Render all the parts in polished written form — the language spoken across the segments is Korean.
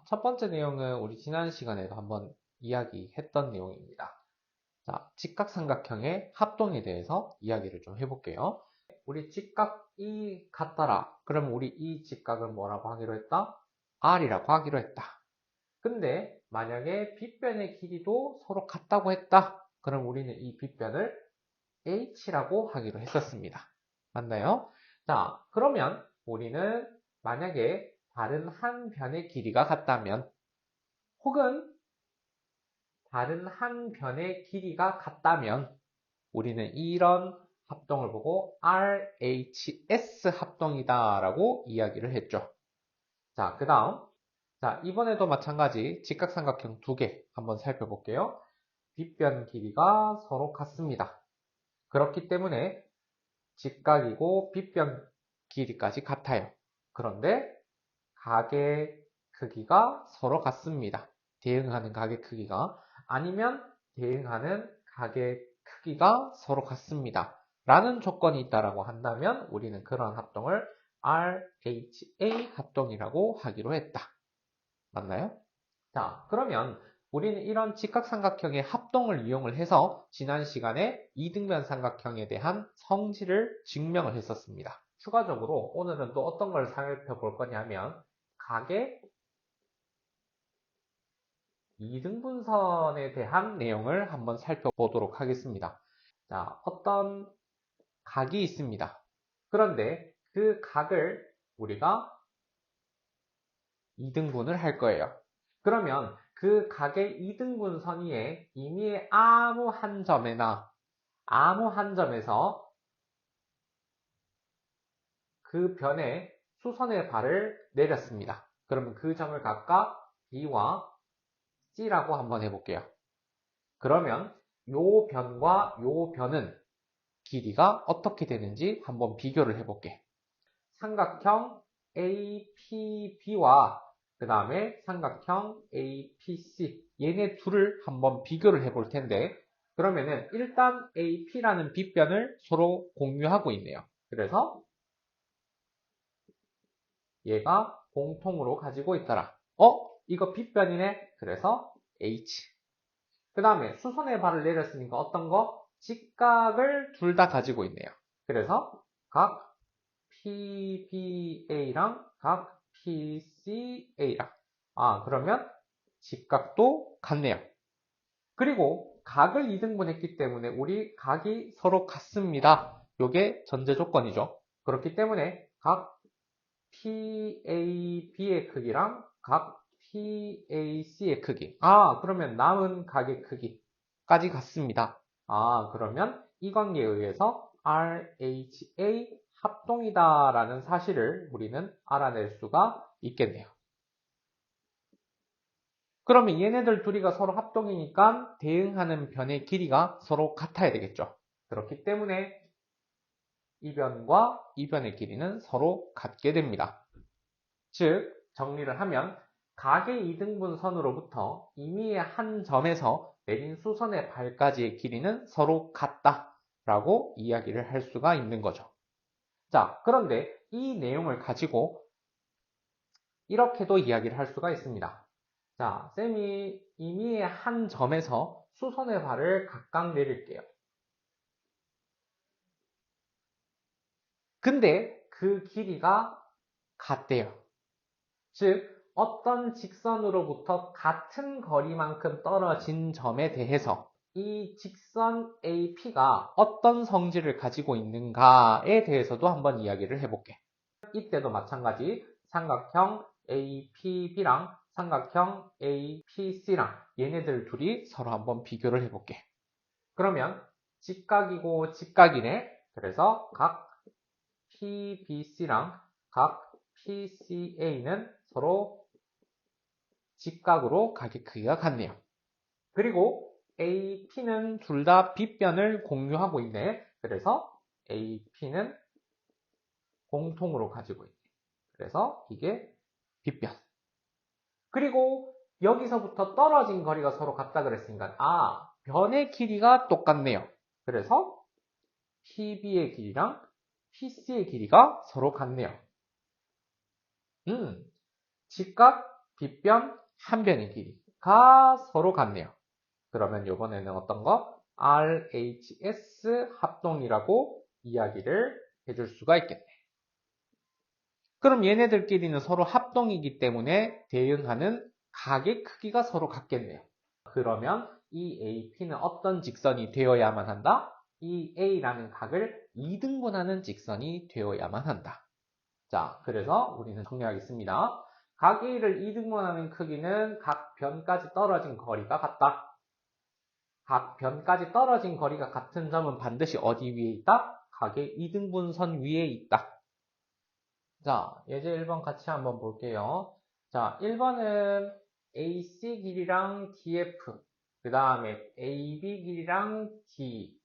첫 번째 내용은 우리 지난 시간에도 한번 이야기했던 내용입니다. 자, 직각삼각형의 합동에 대해서 이야기를 좀 해볼게요. 우리 직각이 같더라. 그럼 우리 이 직각을 뭐라고 하기로 했다? R이라고 하기로 했다. 근데 만약에 빗변의 길이도 서로 같다고 했다. 그럼 우리는 이 빗변을 H라고 하기로 했었습니다. 맞나요? 자, 그러면 우리는 만약에 다른 한 변의 길이가 같다면 혹은 다른 한 변의 길이가 같다면 우리는 이런 합동을 보고 RHS 합동이다 라고 이야기를 했죠. 자, 그 다음 자, 이번에도 마찬가지 직각삼각형 두 개 한번 살펴볼게요. 빗변 길이가 서로 같습니다. 그렇기 때문에 직각이고 빗변 길이까지 같아요. 그런데 가게 크기가 서로 같습니다. 대응하는 가게 크기가 아니면 대응하는 가게 크기가 서로 같습니다. 라는 조건이 있다라고 한다면 우리는 그런 합동을 RHA 합동이라고 하기로 했다. 맞나요? 자, 그러면 우리는 이런 직각삼각형의 합동을 이용을 해서 지난 시간에 이등변 삼각형에 대한 성질을 증명을 했었습니다. 추가적으로 오늘은 또 어떤 걸 살펴볼 거냐면 각의 이등분선에 대한 내용을 한번 살펴보도록 하겠습니다. 자, 어떤 각이 있습니다. 그런데 그 각을 우리가 이등분을 할 거예요. 그러면 그 각의 이등분 선위에 임의의 아무 한 점에나 아무 한 점에서 그 변에 수선의 발을 내렸습니다. 그러면 그 점을 각각 B와 C라고 한번 해볼게요. 그러면 요 변과 요 변은 길이가 어떻게 되는지 한번 비교를 해볼게. 삼각형 APB와 그 다음에 삼각형 APC 얘네 둘을 한번 비교를 해볼 텐데 그러면은 일단 AP라는 빗변을 서로 공유하고 있네요. 그래서 얘가 공통으로 가지고 있더라. 이거 빗변이네. 그래서 H. 그 다음에 수선의 발을 내렸으니까 어떤 거? 직각을 둘 다 가지고 있네요. 그래서 각 PBA랑 각 PCA랑 그러면 직각도 같네요. 그리고 각을 이등분했기 때문에 우리 각이 서로 같습니다. 이게 전제 조건이죠. 그렇기 때문에 각 PAB의 크기랑 각 PAC의 크기 그러면 남은 각의 크기까지 같습니다. 그러면 이 관계에 의해서 RHA 합동이다라는 사실을 우리는 알아낼 수가 있겠네요. 그러면 얘네들 둘이가 서로 합동이니까 대응하는 변의 길이가 서로 같아야 되겠죠. 그렇기 때문에 이 변과 이 변의 길이는 서로 같게 됩니다. 즉 정리를 하면 각의 이등분선으로부터 임의의 한 점에서 내린 수선의 발까지의 길이는 서로 같다라고 이야기를 할 수가 있는 거죠. 자, 그런데 이 내용을 가지고 이렇게도 이야기를 할 수가 있습니다. 자, 쌤이 임의의 한 점에서 수선의 발을 각각 내릴게요. 근데 그 길이가 같대요. 즉, 어떤 직선으로부터 같은 거리만큼 떨어진 점에 대해서 이 직선 AP가 어떤 성질을 가지고 있는가에 대해서도 한번 이야기를 해볼게. 이때도 마찬가지 삼각형 APB랑 삼각형 APC랑 얘네들 둘이 서로 한번 비교를 해볼게. 그러면 직각이고 직각이네. 그래서 각 PBC랑 각 PCA는 서로 직각으로 각의 크기가 같네요. 그리고 AP는 둘 다 빗변을 공유하고 있네. 그래서 AP는 공통으로 가지고 있네. 그래서 이게 빗변. 그리고 여기서부터 떨어진 거리가 서로 같다 그랬으니까 변의 길이가 똑같네요. 그래서 PB의 길이랑 PC의 길이가 서로 같네요. 직각 빗변 한 변의 길이가 서로 같네요. 그러면 이번에는 어떤 거? RHS 합동이라고 이야기를 해줄 수가 있겠네. 그럼 얘네들끼리는 서로 합동이기 때문에 대응하는 각의 크기가 서로 같겠네요. 그러면 이 AP는 어떤 직선이 되어야만 한다? 이 A라는 각을 2등분하는 직선이 되어야만 한다. 자, 그래서 우리는 정리하겠습니다. 각 A를 2등분하는 크기는 각 변까지 떨어진 거리가 같다. 각 변까지 떨어진 거리가 같은 점은 반드시 어디 위에 있다? 각의 2등분선 위에 있다. 자, 예제 1번 같이 한번 볼게요. 자, 1번은 AC 길이랑 DF, 그 다음에 AB 길이랑 D.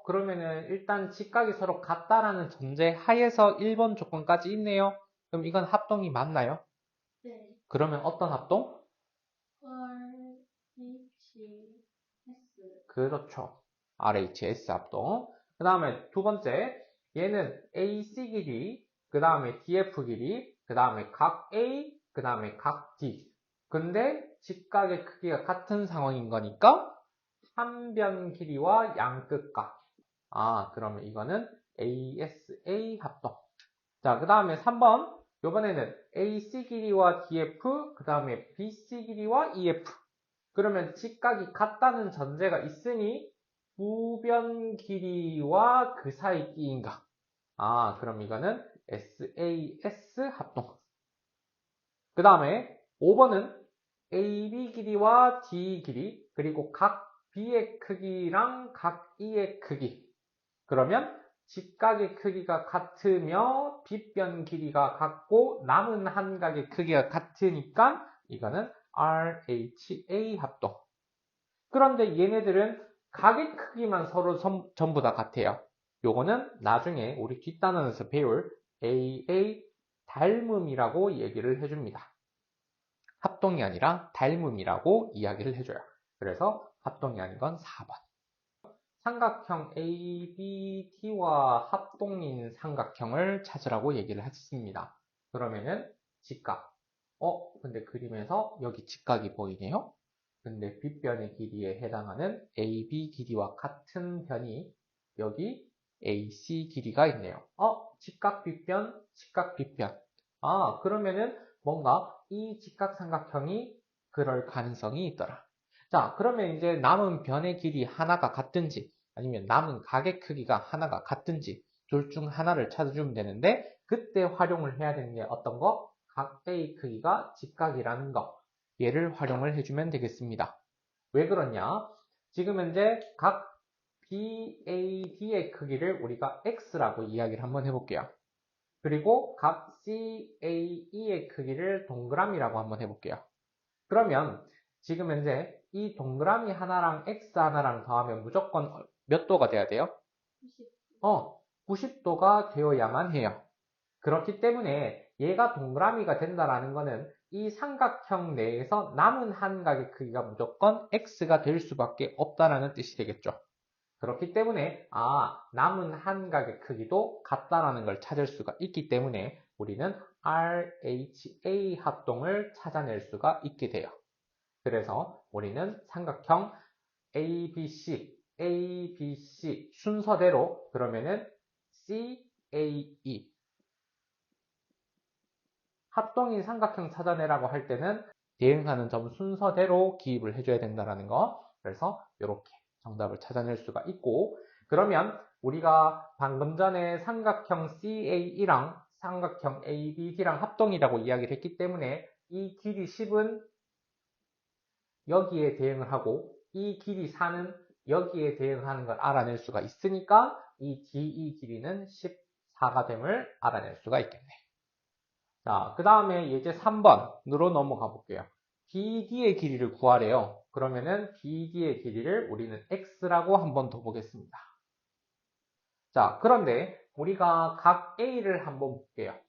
그러면은 일단 직각이 서로 같다라는 전제 하에서 1번 조건까지 있네요. 그럼 이건 합동이 맞나요? 네. 그러면 어떤 합동? RHS. 그렇죠. RHS 합동. 그 다음에 두 번째, 얘는 AC 길이, 그 다음에 DF 길이, 그 다음에 각 A, 그 다음에 각 D. 근데 직각의 크기가 같은 상황인 거니까 한 변 길이와 양끝각. 그러면 이거는 ASA 합동. 자, 그 다음에 3번. 요번에는 AC 길이와 DF, 그 다음에 BC 길이와 EF. 그러면 직각이 같다는 전제가 있으니 부변 길이와 그 사이 끼인가? 그럼 이거는 SAS 합동. 그 다음에 5번은 AB 길이와 D 길이, 그리고 각 B의 크기랑 각 E의 크기. 그러면 직각의 크기가 같으며 빗변 길이가 같고 남은 한 각의 크기가 같으니까 이거는 RHA 합동. 그런데 얘네들은 각의 크기만 서로 전부 다 같아요. 요거는 나중에 우리 뒷단원에서 배울 AA 닮음이라고 얘기를 해줍니다. 합동이 아니라 닮음이라고 이야기를 해줘요. 그래서 합동이 아닌 건 4번. 삼각형 ABD와 합동인 삼각형을 찾으라고 얘기를 했습니다. 그러면은 직각. 근데 그림에서 여기 직각이 보이네요. 근데 빗변의 길이에 해당하는 AB 길이와 같은 변이 여기 AC 길이가 있네요. 직각 빗변, 직각 빗변. 그러면은 뭔가 이 직각삼각형이 그럴 가능성이 있더라. 자, 그러면 이제 남은 변의 길이 하나가 같든지 아니면 남은 각의 크기가 하나가 같든지 둘 중 하나를 찾아주면 되는데 그때 활용을 해야 되는 게 어떤 거? 각 A의 크기가 직각이라는 거. 얘를 활용을 해주면 되겠습니다. 왜 그러냐? 지금 현재 각 BAD의 크기를 우리가 X라고 이야기를 한번 해볼게요. 그리고 각 CAE의 크기를 동그라미라고 한번 해볼게요. 그러면 지금 현재 이 동그라미 하나랑 X 하나랑 더하면 무조건 몇 도가 돼야 돼요? 90도가 되어야만 해요. 그렇기 때문에 얘가 동그라미가 된다라는 거는 이 삼각형 내에서 남은 한 각의 크기가 무조건 X가 될 수밖에 없다라는 뜻이 되겠죠. 그렇기 때문에 남은 한 각의 크기도 같다라는 걸 찾을 수가 있기 때문에 우리는 RHA 합동을 찾아낼 수가 있게 돼요. 그래서 우리는 삼각형 ABC 순서대로 그러면은 CAE 합동인 삼각형 찾아내라고 할 때는 대응하는 점 순서대로 기입을 해줘야 된다는 거. 그래서 이렇게 정답을 찾아낼 수가 있고 그러면 우리가 방금 전에 삼각형 CAE랑 삼각형 ABD랑 합동이라고 이야기를 했기 때문에 이 길이 10은 여기에 대응을 하고 이 길이 4는 여기에 대응하는 걸 알아낼 수가 있으니까 이 DE 길이는 14가 됨을 알아낼 수가 있겠네. 자, 그 다음에 예제 3번으로 넘어가 볼게요. BD의 길이를 구하래요. 그러면은 BD의 길이를 우리는 X라고 한번 더 보겠습니다. 자, 그런데 우리가 각 A를 한번 볼게요.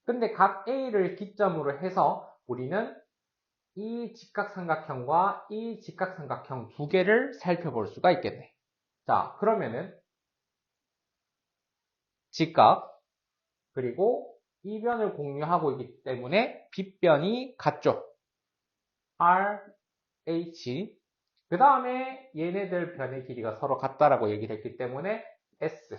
근데 각 A를 기점으로 해서 우리는 이 직각삼각형과 이 직각삼각형 두 개를 살펴볼 수가 있겠네. 자, 그러면은 직각 그리고 이 변을 공유하고 있기 때문에 빗변이 같죠. R, H. 그 다음에 얘네들 변의 길이가 서로 같다라고 얘기를 했기 때문에 S.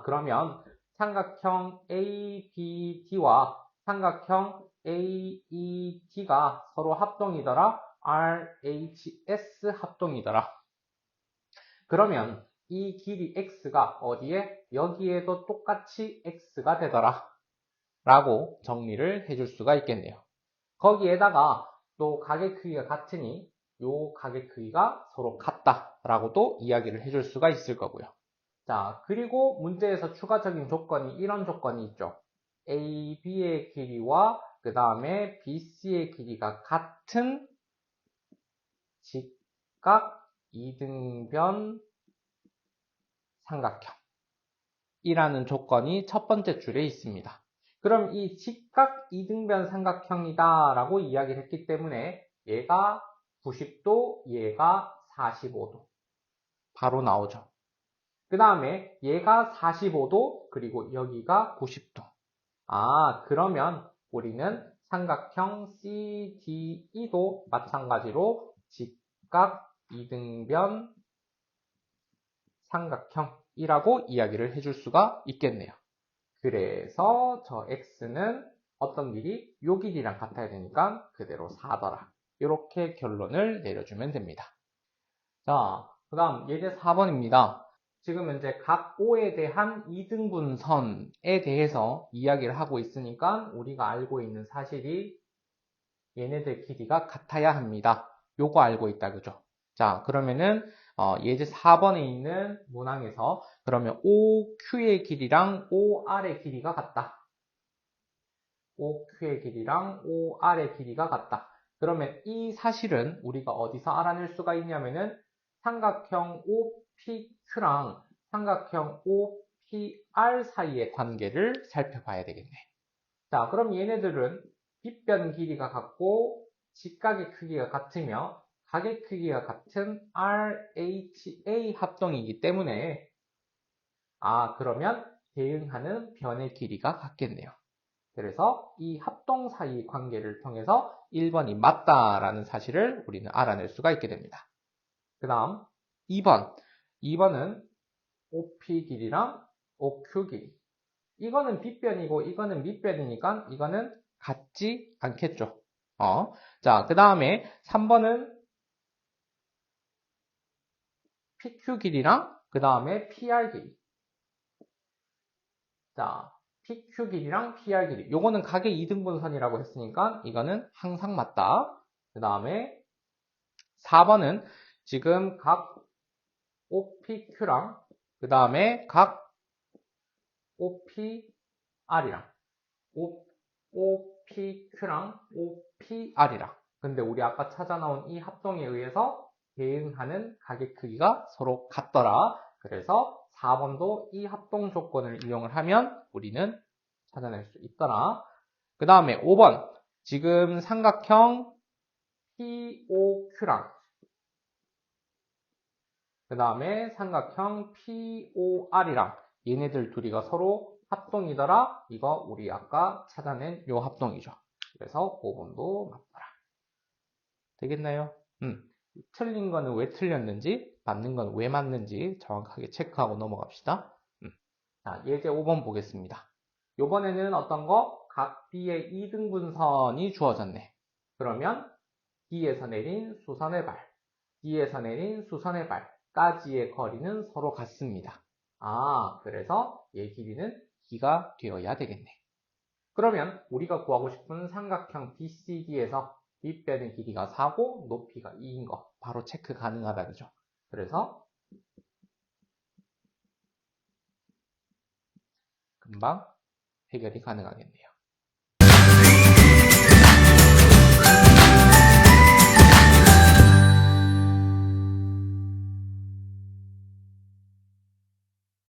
그러면 삼각형 ABD와 삼각형 AED가 서로 합동이더라. RHS 합동이더라. 그러면 이 길이 X가 어디에? 여기에도 똑같이 X가 되더라. 라고 정리를 해줄 수가 있겠네요. 거기에다가 또 가게 크기가 같으니 요 가게 크기가 서로 같다라고도 이야기를 해줄 수가 있을 거고요. 자, 그리고 문제에서 추가적인 조건이 이런 조건이 있죠. AB의 길이와 그 다음에 BC의 길이가 같은 직각 이등변 삼각형이라는 조건이 첫 번째 줄에 있습니다. 그럼 이 직각 이등변 삼각형이다 라고 이야기를 했기 때문에 얘가 90도, 얘가 45도 바로 나오죠. 그 다음에 얘가 45도 그리고 여기가 90도. 그러면 우리는 삼각형 CDE도 마찬가지로 직각 이등변 삼각형이라고 이야기를 해줄 수가 있겠네요. 그래서 저 X는 어떤 길이? 요 길이랑 같아야 되니까 그대로 4더라. 이렇게 결론을 내려주면 됩니다. 자, 그 다음 예제 4번입니다. 지금 현재 각 O에 대한 이등분선에 대해서 이야기를 하고 있으니까 우리가 알고 있는 사실이 얘네들 길이가 같아야 합니다. 요거 알고 있다, 그죠? 자, 그러면은 예제 4번에 있는 문항에서 그러면 OQ의 길이랑 OR의 길이가 같다. OQ의 길이랑 OR의 길이가 같다. 그러면 이 사실은 우리가 어디서 알아낼 수가 있냐면은 삼각형 OPQ랑 삼각형 OPR 사이의 관계를 살펴봐야 되겠네. 자, 그럼 얘네들은 빗변 길이가 같고 직각의 크기가 같으며 각의 크기가 같은 RHA 합동이기 때문에 그러면 대응하는 변의 길이가 같겠네요. 그래서 이 합동 사이 관계를 통해서 1번이 맞다라는 사실을 우리는 알아낼 수가 있게 됩니다. 그 다음 2번. 2번은 OP 길이랑 OQ 길이. 이거는 빗변이고 이거는 밑변이니까 이거는 같지 않겠죠. 자, 그 다음에 3번은 PQ 길이랑 그 다음에 PR 길이. 자, PQ 길이랑 PR 길이. 요거는 각의 이등분선이라고 했으니까 이거는 항상 맞다. 그 다음에 4번은 지금 각 OPQ랑 그 다음에 각 OPR이랑 OPQ랑 OPR이랑 근데 우리 아까 찾아 나온 이 합동에 의해서 대응하는 각의 크기가 서로 같더라. 그래서 4번도 이 합동 조건을 이용을 하면 우리는 찾아낼 수 있더라. 그 다음에 5번 지금 삼각형 POQ랑 그 다음에 삼각형 POR이랑 얘네들 둘이가 서로 합동이더라. 이거 우리 아까 찾아낸 요 합동이죠. 그래서 5번도 맞더라. 되겠나요? 틀린 거는 왜 틀렸는지, 맞는 건 왜 맞는지 정확하게 체크하고 넘어갑시다. 자, 예제 5번 보겠습니다. 요번에는 어떤 거? 각 B의 이등분선이 주어졌네. 그러면 D에서 내린 수선의 발, D에서 내린 수선의 발까지의 거리는 서로 같습니다. 그래서 얘 길이는 D가 되어야 되겠네. 그러면 우리가 구하고 싶은 삼각형 BCD에서 윗변의 길이가 4고 높이가 2인 거 바로 체크 가능하다, 그죠? 그래서 금방 해결이 가능하겠네요.